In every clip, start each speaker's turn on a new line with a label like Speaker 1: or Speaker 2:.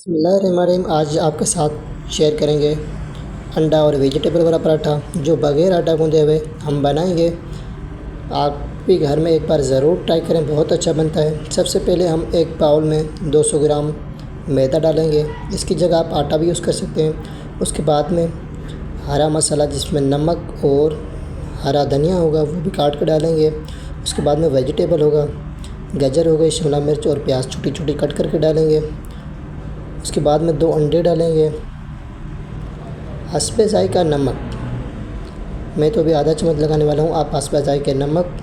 Speaker 1: बिस्मिल्लाहिर्रहमानिर्रहीम। आज आपके साथ शेयर करेंगे अंडा और वेजिटेबल वाला पराठा जो बग़ैर आटा गूँधे हुए हम बनाएंगे। आप भी घर में एक बार ज़रूर ट्राई करें, बहुत अच्छा बनता है। सबसे पहले हम एक बाउल में 200 ग्राम मैदा डालेंगे। इसकी जगह आप आटा भी यूज़ कर सकते हैं। उसके बाद में हरा मसाला जिसमें नमक और हरा धनिया होगा वो भी काट कर डालेंगे। उसके बाद में वेजिटेबल होगा, गाजर हो गई, शिमला मिर्च और प्याज छोटी छोटी कट करके डालेंगे। उसके बाद में 2 अंडे डालेंगे। हस्बे ज़ायक़ा नमक, मैं तो अभी आधा चम्मच लगाने वाला हूँ, आप हस्बे ज़ायक़ा नमक।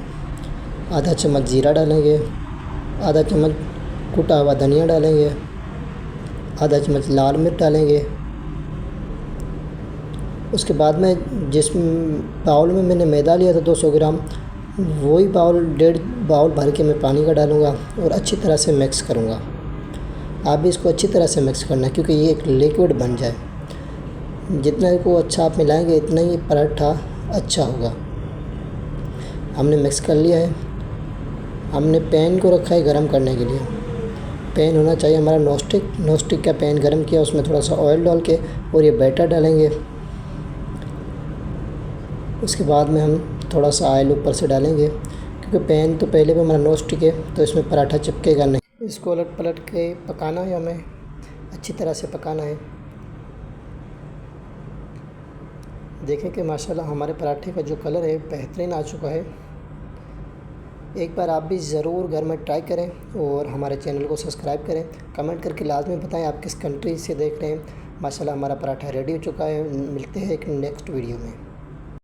Speaker 1: आधा चम्मच ज़ीरा डालेंगे, आधा चम्मच कुटा हुआ धनिया डालेंगे, आधा चम्मच लाल मिर्च डालेंगे। उसके बाद में जिस बाउल में मैंने मैदा लिया था 200 ग्राम, वही डेढ़ बाउल भर के मैं पानी का डालूँगा और अच्छी तरह से मिक्स करूँगा। आप भी इसको अच्छी तरह से मिक्स करना है क्योंकि ये एक लिक्विड बन जाए। जितना को अच्छा आप मिलाएंगे इतना ही पराठा अच्छा होगा। हमने मिक्स कर लिया है। हमने पैन को रखा है गरम करने के लिए। पैन होना चाहिए हमारा नॉनस्टिक का पैन गरम किया, उसमें थोड़ा सा ऑयल डाल के और ये बैटर डालेंगे। उसके बाद में हम थोड़ा सा ऑयल ऊपर से डालेंगे क्योंकि पैन तो पहले भी हमारा नॉनस्टिक है तो इसमें पराठा चिपकेगा नहीं। इसको उलट पलट के पकाना है, हमें अच्छी तरह से पकाना है। देखें कि माशाल्लाह हमारे पराठे का जो कलर है बेहतरीन आ चुका है। एक बार आप भी ज़रूर घर में ट्राई करें और हमारे चैनल को सब्सक्राइब करें। कमेंट करके लाजमी बताएं आप किस कंट्री से देख रहे हैं। माशाल्लाह हमारा पराठा रेडी हो चुका है। मिलते हैं एक नेक्स्ट वीडियो में।